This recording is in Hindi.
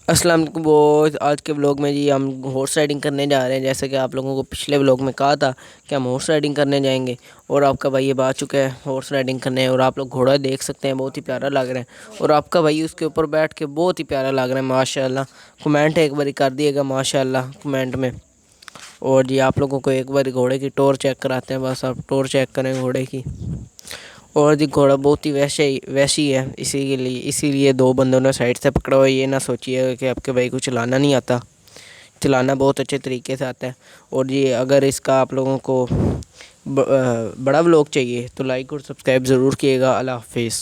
अस्सलाम वालेकुम बोस। आज के व्लॉग में जी हम हॉर्स राइडिंग करने जा रहे हैं। जैसे कि आप लोगों को पिछले व्लॉग में कहा था कि हम हॉर्स राइडिंग करने जाएंगे, और आपका भाई अब आ चुका है हॉर्स राइडिंग करने। और आप लोग घोड़ा देख सकते हैं, बहुत ही प्यारा लग रहा है। और आपका भाई उसके ऊपर बैठ के बहुत ही प्यारा लग रहा है माशाल्लाह। कमेंट एक बार कर दिएगा माशाल्लाह कमेंट में। और जी आप लोगों को एक बार घोड़े की टोर चेक कराते हैं, बस आप टोर चेक करें घोड़े की। और जी घोड़ा बहुत ही वैसी है, इसीलिए दो बंदों ने साइड से पकड़ा हुआ है। ये ना सोचिए कि आपके भाई को चलाना नहीं आता, चलाना बहुत अच्छे तरीके से आता है। और जी अगर इसका आप लोगों को बड़ा व्लॉग चाहिए तो लाइक और सब्सक्राइब ज़रूर किएगा। अल्लाह हाफिज़।